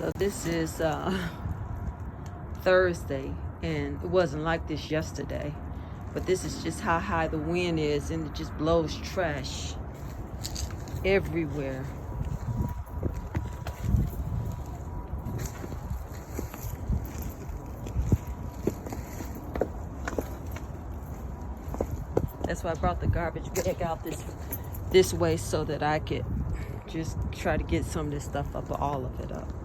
So this is Thursday, and it wasn't like this yesterday, but this is just how high the wind is, and it just blows trash everywhere. That's why I brought the garbage bag out this way, so that I could just try to get some of this stuff up, all of it up.